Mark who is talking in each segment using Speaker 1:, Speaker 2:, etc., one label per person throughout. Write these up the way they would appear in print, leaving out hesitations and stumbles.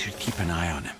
Speaker 1: should keep an eye on him.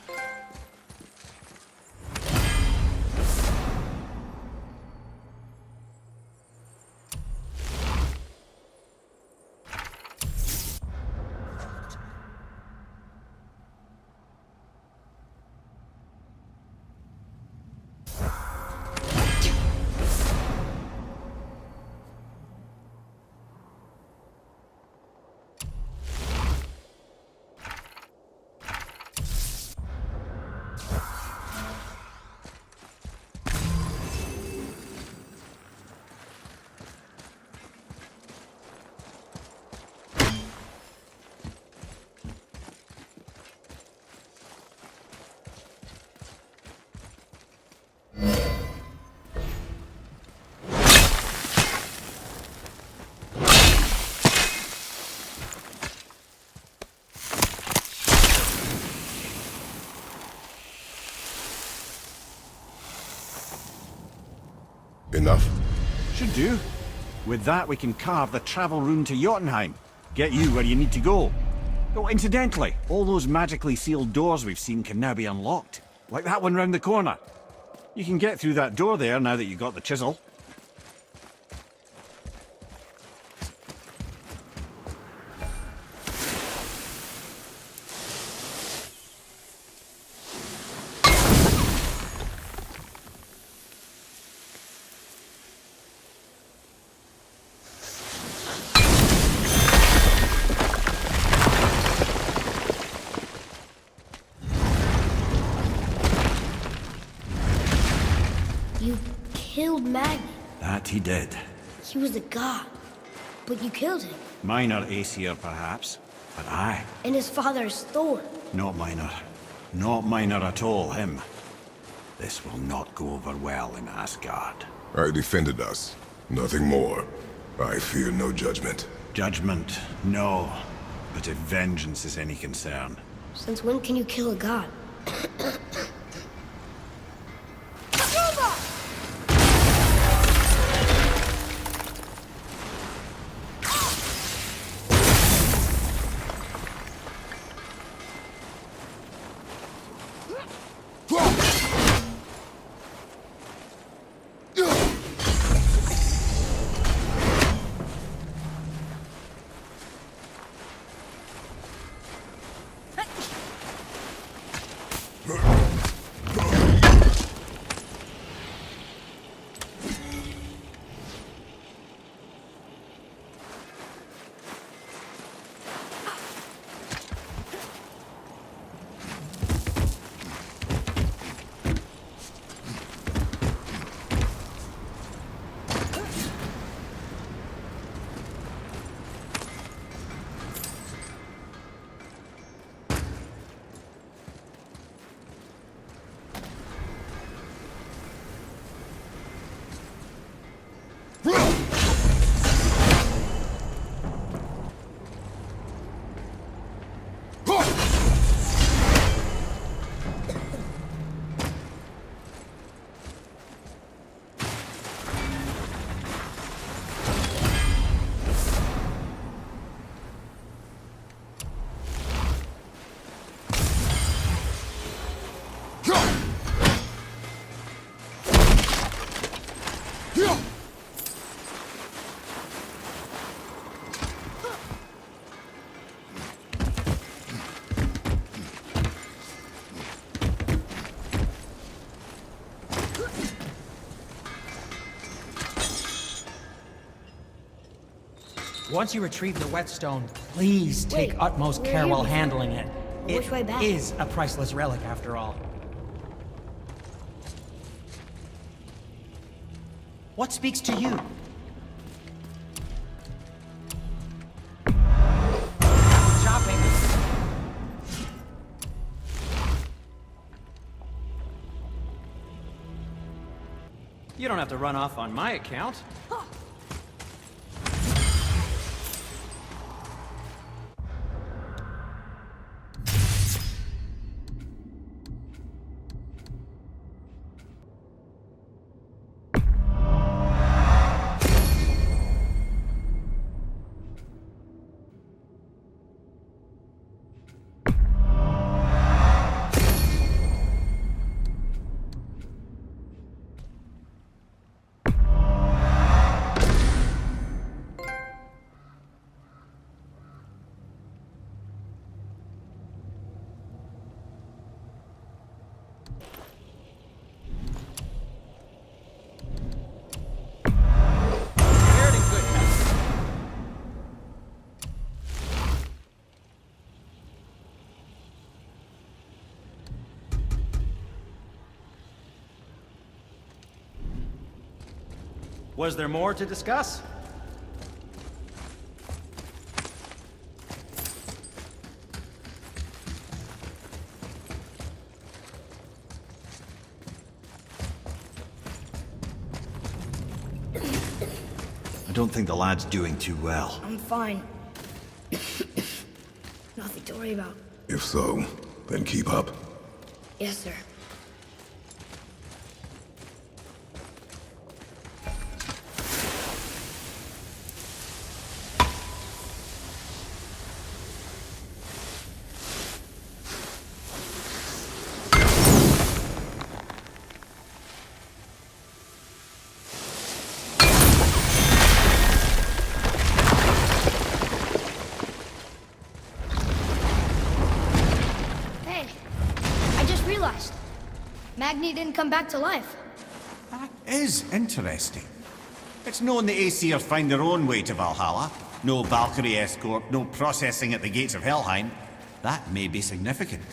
Speaker 2: Enough?
Speaker 1: Should do. With that, we can carve the travel rune to Jotunheim. Get you where you need to go. Oh, incidentally, all those magically sealed doors we've seen can now be unlocked. Like that one round the corner. You can get through that door there now that you've got the chisel.
Speaker 3: You killed Magni.
Speaker 1: That he did.
Speaker 3: He was a god, but you killed him.
Speaker 1: Minor Aesir, perhaps, but I.
Speaker 3: And his father is Thor.
Speaker 1: Not minor. Not minor at all, him. This will not go over well in Asgard.
Speaker 2: I defended us. Nothing more. I fear no judgment.
Speaker 1: Judgment, no. But if vengeance is any concern.
Speaker 3: Since when can you kill a god?
Speaker 4: Once you retrieve the whetstone, please take
Speaker 3: Wait,
Speaker 4: utmost
Speaker 3: we're
Speaker 4: care
Speaker 3: here
Speaker 4: while
Speaker 3: before.
Speaker 4: handling it.
Speaker 3: Which way back?
Speaker 4: It is a priceless relic, after all. What speaks to you? Shopping. You don't have to run off on my account. Was there more to discuss?
Speaker 1: I don't think the lad's doing too well.
Speaker 3: I'm fine. Nothing to worry about.
Speaker 2: If so, then keep up.
Speaker 3: Yes, sir. Hey, I just realized. Magni didn't come back to life.
Speaker 1: That is interesting. It's known the Aesir find their own way to Valhalla. No Valkyrie escort, no processing at the gates of Helheim. That may be significant.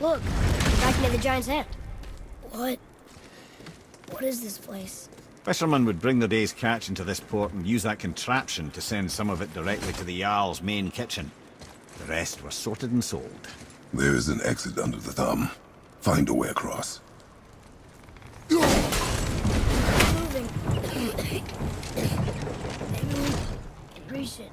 Speaker 3: Look, back near the giant's hand. What? What is this place?
Speaker 1: Fishermen would bring their day's catch into this port and use that contraption to send some of it directly to the Jarl's main kitchen. The rest were sorted and sold.
Speaker 2: There is an exit under the thumb. Find a way across.
Speaker 3: Moving. Maybe we can reach it.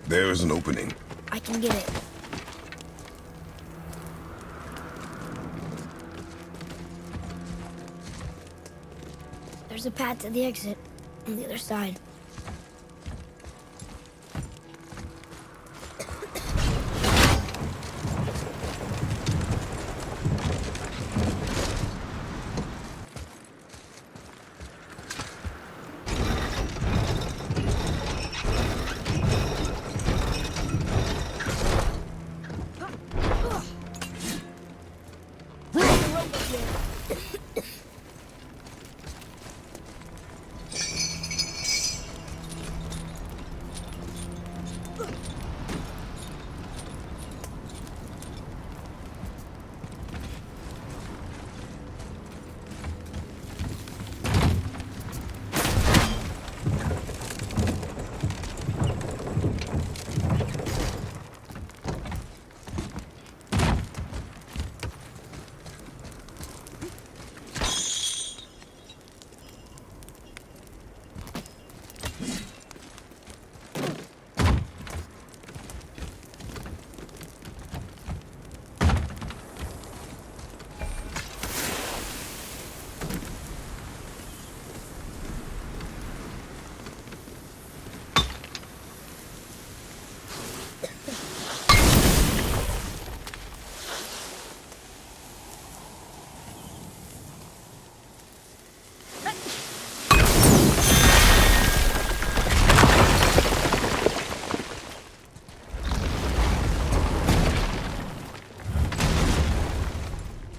Speaker 2: There is an opening.
Speaker 3: I can get it. There's a path to the exit on the other side.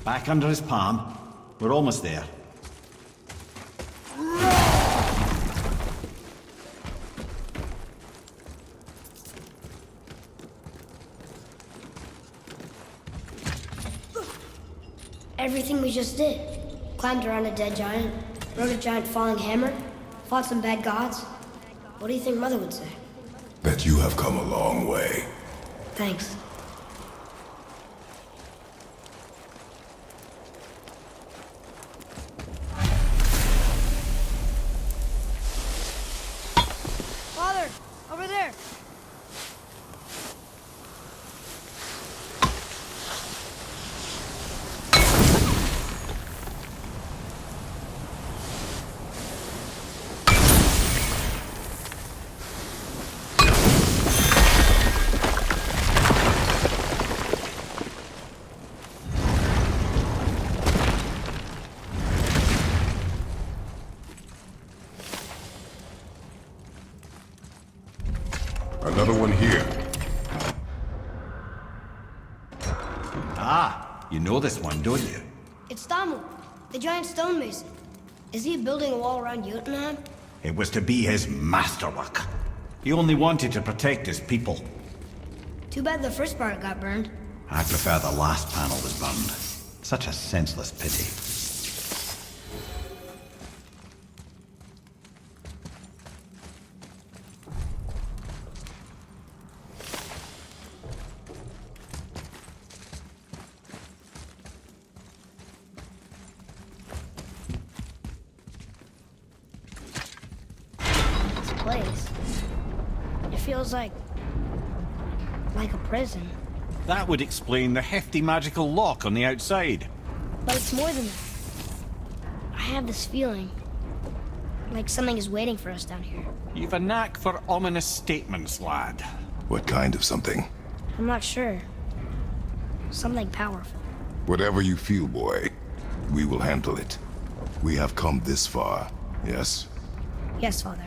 Speaker 1: Back under his palm. We're almost there.
Speaker 3: Everything we just did. Climbed around a dead giant, rode a giant falling hammer, fought some bad gods. What do you think Mother would say?
Speaker 2: That you have come a long way.
Speaker 3: Thanks. Father, over there.
Speaker 2: Another one here.
Speaker 1: Ah, you know this one, don't you?
Speaker 3: It's Damu, the giant stonemason. Is he building a wall around Jotunheim?
Speaker 1: It was to be his masterwork. He only wanted to protect his people.
Speaker 3: Too bad the first part got burned.
Speaker 1: I prefer the last panel was burned. Such a senseless pity.
Speaker 3: Place. It feels like a prison.
Speaker 1: That would explain the hefty magical lock on the outside.
Speaker 3: But it's more than that. I have this feeling like something is waiting for us down here.
Speaker 1: You've a knack for ominous statements, lad.
Speaker 2: What kind of something?
Speaker 3: I'm not sure. Something powerful.
Speaker 2: Whatever you feel, boy, we will handle it. We have come this far, yes?
Speaker 3: Yes, Father.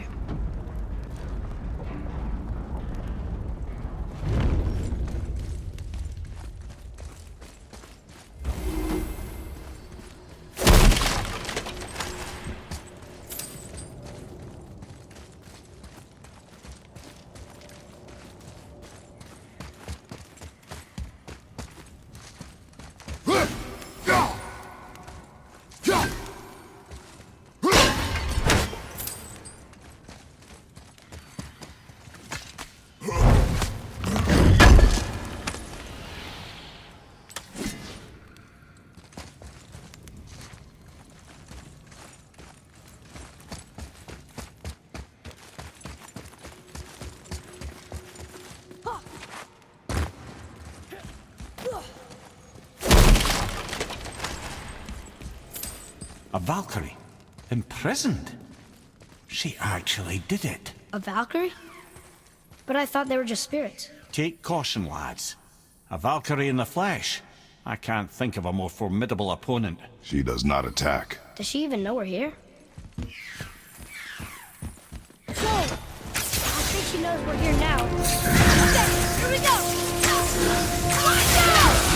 Speaker 1: A Valkyrie? Imprisoned? She actually did it.
Speaker 3: A Valkyrie? But I thought they were just spirits.
Speaker 1: Take caution, lads. A Valkyrie in the flesh. I can't think of a more formidable opponent.
Speaker 2: She does not attack.
Speaker 3: Does she even know we're here? Whoa! I think she knows we're here now. Okay, here we go! Come on down!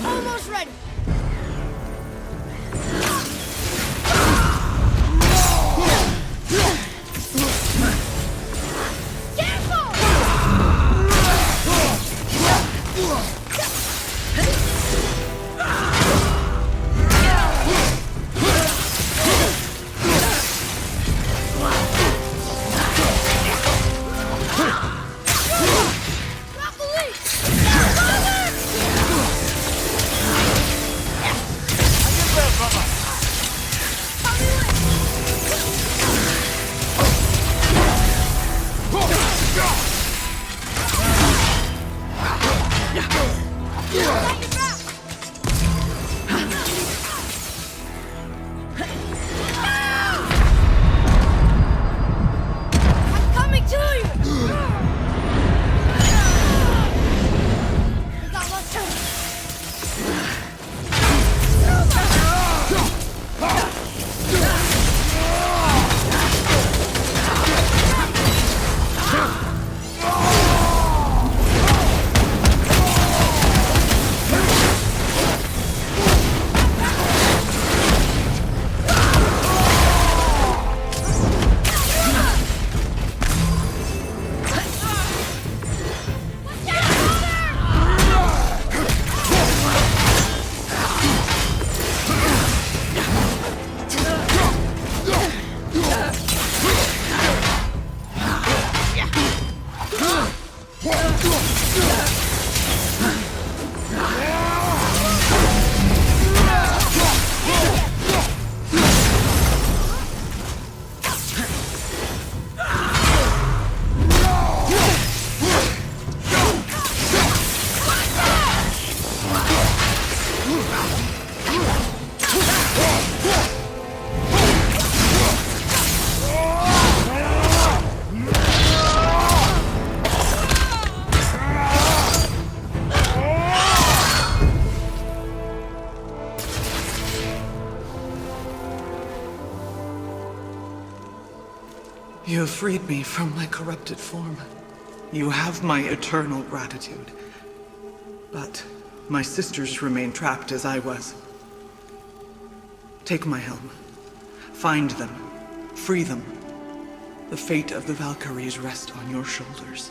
Speaker 3: Almost ready.
Speaker 5: You have freed me from my corrupted form. You have my eternal gratitude. But my sisters remain trapped as I was. Take my helm. Find them. Free them. The fate of the Valkyries rests on your shoulders.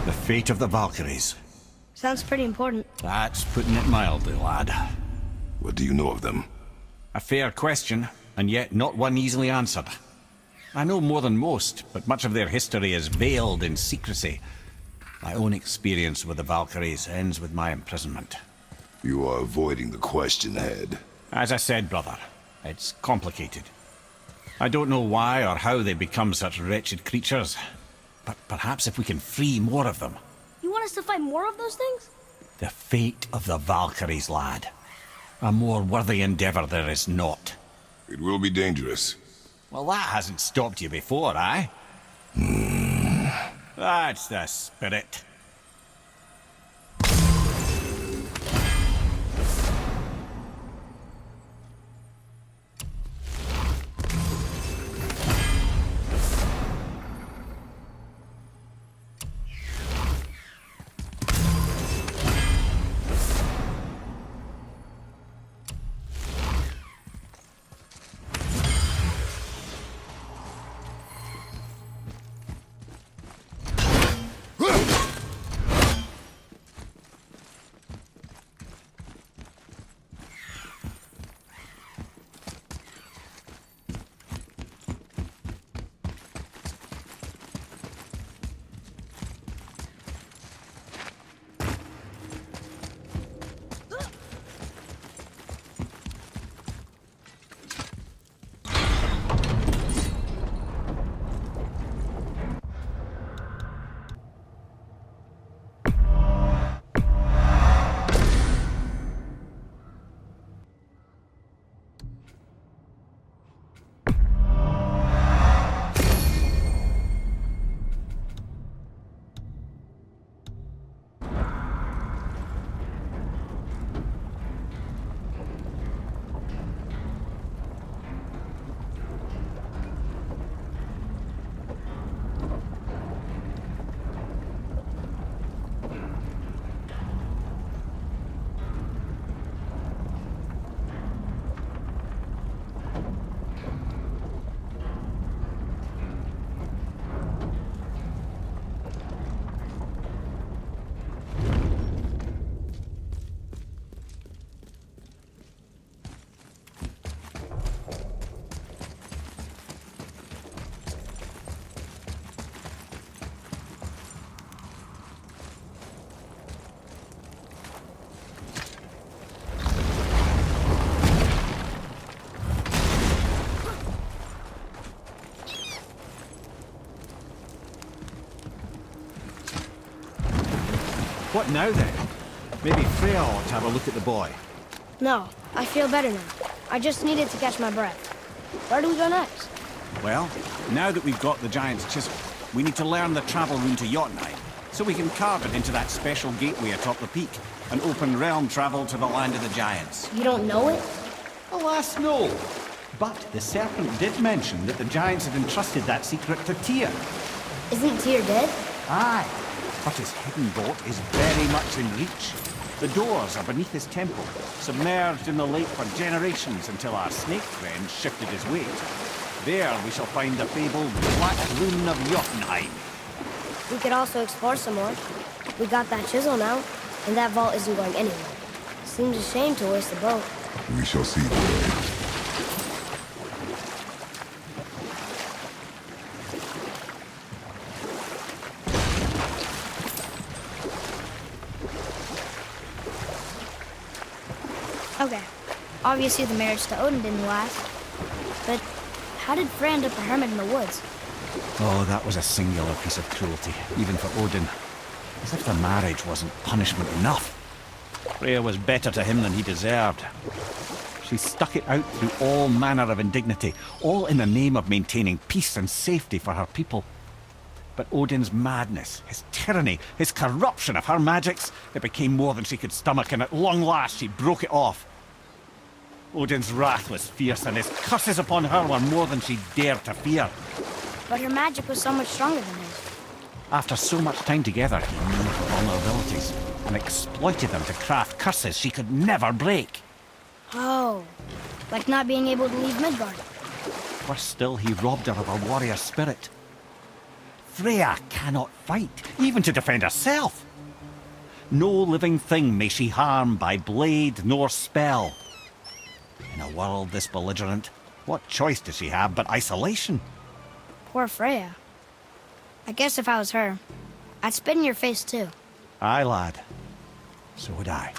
Speaker 1: The fate of the Valkyries.
Speaker 3: Sounds pretty important.
Speaker 1: That's putting it mildly, lad.
Speaker 2: What do you know of them?
Speaker 1: A fair question, and yet not one easily answered. I know more than most, but much of their history is veiled in secrecy. My own experience with the Valkyries ends with my imprisonment.
Speaker 2: You are avoiding the question, Head.
Speaker 1: As I said, brother, it's complicated. I don't know why or how they become such wretched creatures, but perhaps if we can free more of them.
Speaker 3: You want us to fight more of those things?
Speaker 1: The fate of the Valkyries, lad. A more worthy endeavor there is not.
Speaker 2: It will be dangerous.
Speaker 1: Well, that hasn't stopped you before, eh? That's the spirit. What now then? Maybe Freya ought to have a look at the boy.
Speaker 3: No, I feel better now. I just needed to catch my breath. Where do we go next?
Speaker 1: Well, now that we've got the giant's chisel, we need to learn the travel rune to Jotunheim, so we can carve it into that special gateway atop the peak, and open realm travel to the land of the giants.
Speaker 3: You don't know it?
Speaker 1: Alas, no. But the serpent did mention that the giants had entrusted that secret to Tyr.
Speaker 3: Isn't Tyr dead?
Speaker 1: Aye, but his hidden boat is very much in reach. The doors are beneath his temple, submerged in the lake for generations until our snake friend shifted his weight. There we shall find the fabled Black Rune of Jotunheim.
Speaker 3: We could also explore some more. We got that chisel now, and that vault isn't going anywhere. Seems a shame to waste the boat.
Speaker 2: We shall see, boy.
Speaker 3: Okay. Obviously the marriage to Odin didn't last. But how did Frey end up a hermit in the woods?
Speaker 1: Oh, that was a singular piece of cruelty, even for Odin. As if the marriage wasn't punishment enough. Freya was better to him than he deserved. She stuck it out through all manner of indignity, all in the name of maintaining peace and safety for her people. But Odin's madness, his tyranny, his corruption of her magics, it became more than she could stomach, and at long last she broke it off. Odin's wrath was fierce, and his curses upon her were more than she dared to fear.
Speaker 3: But her magic was so much stronger than his.
Speaker 1: After so much time together, he knew her vulnerabilities, and exploited them to craft curses she could never break.
Speaker 3: Oh, like not being able to leave Midgard.
Speaker 1: Worse still, he robbed her of her warrior spirit. Freya cannot fight, even to defend herself. No living thing may she harm by blade nor spell. In a world this belligerent, what choice does she have but isolation?
Speaker 3: Poor Freya. I guess if I was her, I'd spit in your face too.
Speaker 1: Aye, lad. So would I.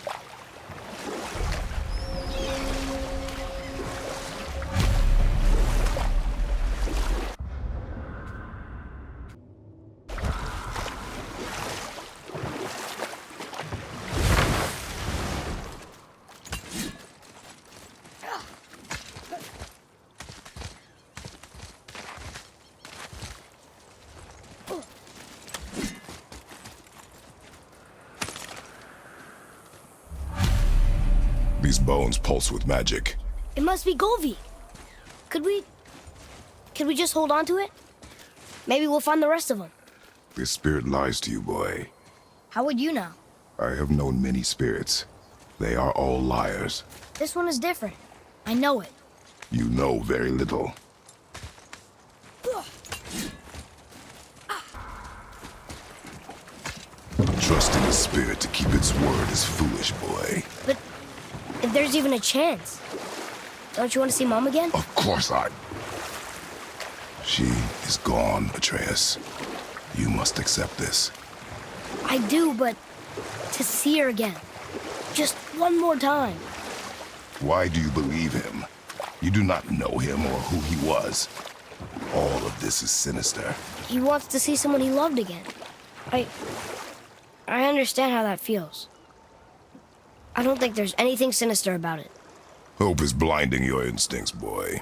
Speaker 2: These bones pulse with magic.
Speaker 3: It must be Golvi. Could we just hold on to it? Maybe we'll find the rest of them.
Speaker 2: This spirit lies to you, boy.
Speaker 3: How would you know?
Speaker 2: I have known many spirits. They are all liars.
Speaker 3: This one is different. I know it.
Speaker 2: You know very little. Trusting a spirit to keep its word is foolish, boy.
Speaker 3: But if there's even a chance, don't you want to see Mom again?
Speaker 2: Of course I... She is gone, Atreus. You must accept this.
Speaker 3: I do, but to see her again. Just one more time.
Speaker 2: Why do you believe him? You do not know him or who he was. All of this is sinister.
Speaker 3: He wants to see someone he loved again. I understand how that feels. I don't think there's anything sinister about it.
Speaker 2: Hope is blinding your instincts, boy.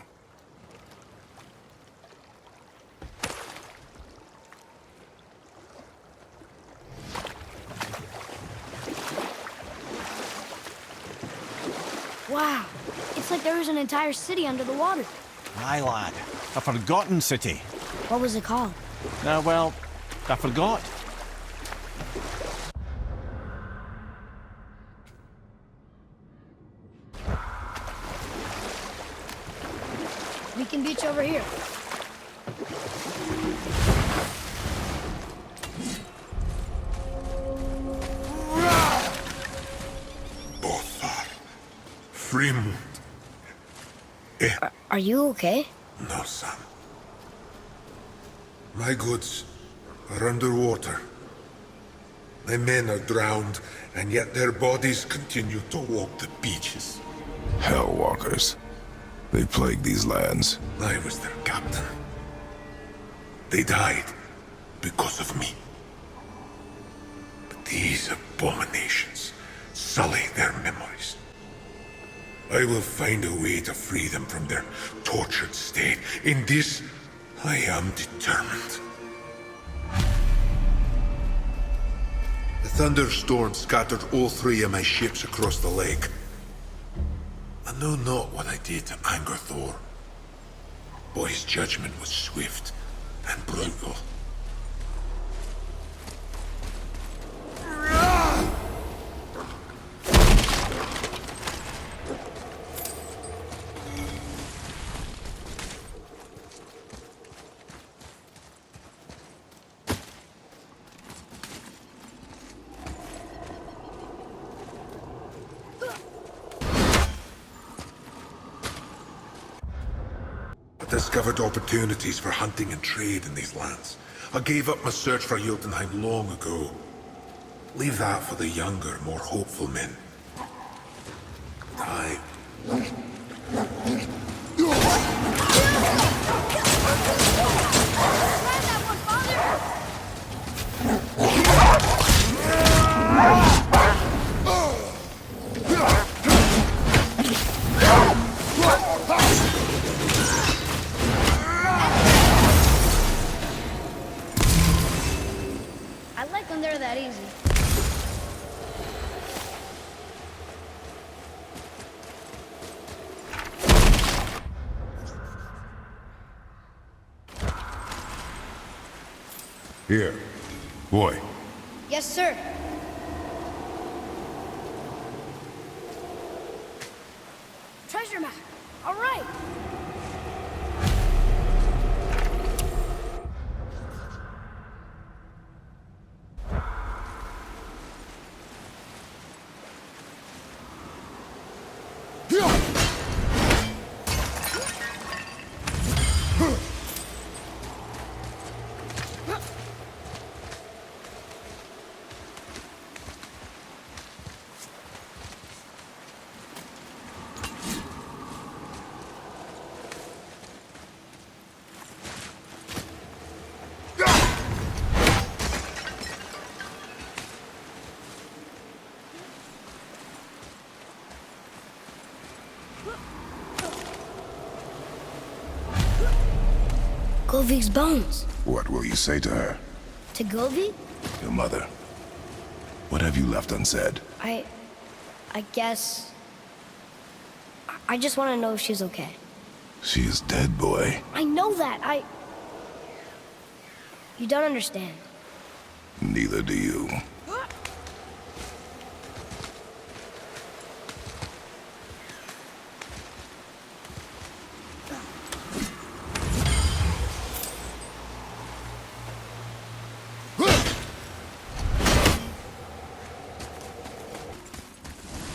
Speaker 3: Wow, it's like there was an entire city under the water.
Speaker 1: Aye, lad. A forgotten city.
Speaker 3: What was it called?
Speaker 1: Well, I forgot.
Speaker 3: We can beach over here.
Speaker 6: Bothar. Frimund.
Speaker 3: Are you okay?
Speaker 6: No, son. My goods are underwater. My men are drowned, and yet their bodies continue to walk the beaches.
Speaker 2: Hellwalkers. They plague these lands.
Speaker 6: I was their captain. They died because of me. But These abominations sully their memories. I will find a way to free them from their tortured state. In this, I am determined. The thunderstorm scattered all 3 of my ships across the lake. I know not what I did to anger Thor, but his judgment was swift and brutal. Discovered opportunities for hunting and trade in these lands. I gave up my search for Jotunheim long ago. Leave that for the younger, more hopeful men. I...
Speaker 3: I like when they're that easy.
Speaker 2: Here. Boy.
Speaker 3: Yes, sir. Treasure map. All right. Golvik's bones.
Speaker 2: What will you say to her?
Speaker 3: To Golvik?
Speaker 2: Your mother. What have you left unsaid?
Speaker 3: I guess... I just want to know if she's okay.
Speaker 2: She is dead, boy.
Speaker 3: I know that, You don't understand.
Speaker 2: Neither do you.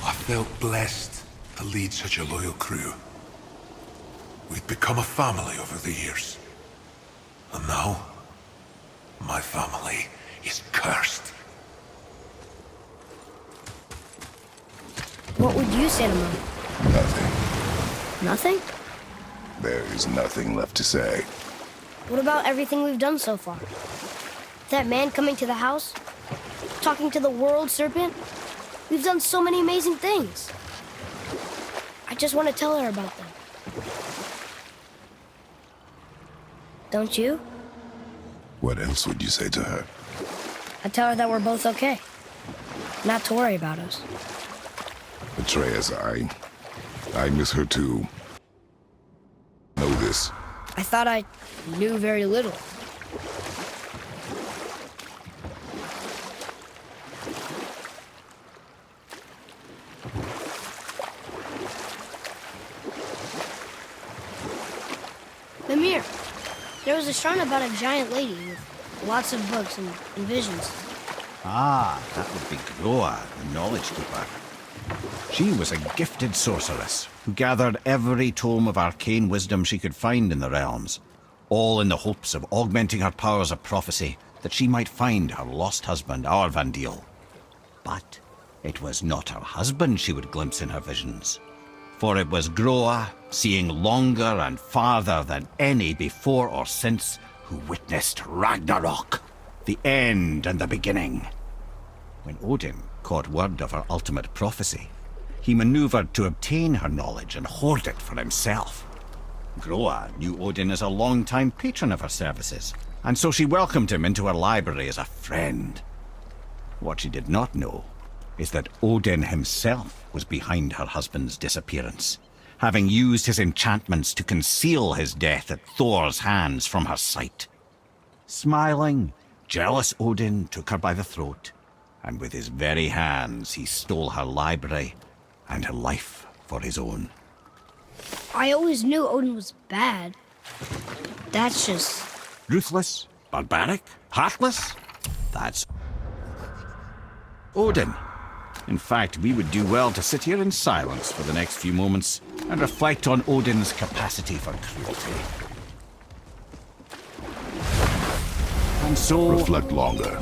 Speaker 6: I felt blessed to lead such a loyal crew. We'd become a family over the years. And now, my family is cursed.
Speaker 3: What would you say to Mom?
Speaker 2: Nothing.
Speaker 3: Nothing?
Speaker 2: There is nothing left to say.
Speaker 3: What about everything we've done so far? That man coming to the house? Talking to the world serpent? We've done so many amazing things. I just want to tell her about them. Don't you?
Speaker 2: What else would you say to her?
Speaker 3: I tell her that we're both okay. Not to worry about us.
Speaker 2: Atreus, I miss her too. Know this.
Speaker 3: I thought I knew very little. Mimir, there was a shrine about a giant lady with lots of books and visions.
Speaker 1: Ah, that would be Groa, the knowledge keeper. She was a gifted sorceress who gathered every tome of arcane wisdom she could find in the realms, all in the hopes of augmenting her powers of prophecy that she might find her lost husband, Arvandil. But it was not her husband she would glimpse in her visions, for it was Groa, seeing longer and farther than any before or since, who witnessed Ragnarok, the end and the beginning. When Odin caught word of her ultimate prophecy, he maneuvered to obtain her knowledge and hoard it for himself. Groa knew Odin as a long-time patron of her services, and so she welcomed him into her library as a friend. What she did not know is that Odin himself was behind her husband's disappearance, having used his enchantments to conceal his death at Thor's hands from her sight. Smiling, jealous Odin took her by the throat, and with his very hands he stole her library and her life for his own.
Speaker 3: I always knew Odin was bad. That's just...
Speaker 1: Ruthless, barbaric, heartless? That's Odin. In fact, we would do well to sit here in silence for the next few moments and reflect on Odin's capacity for cruelty. And so...
Speaker 2: Reflect longer.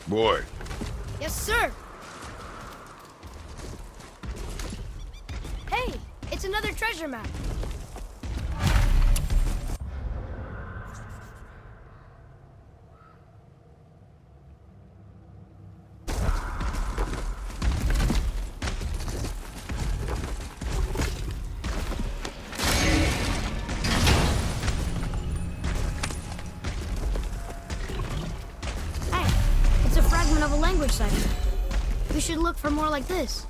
Speaker 2: Boy,
Speaker 3: Yes, sir. Hey, it's another treasure map. Hey, it's a fragment of a language cipher. We should look for more like this.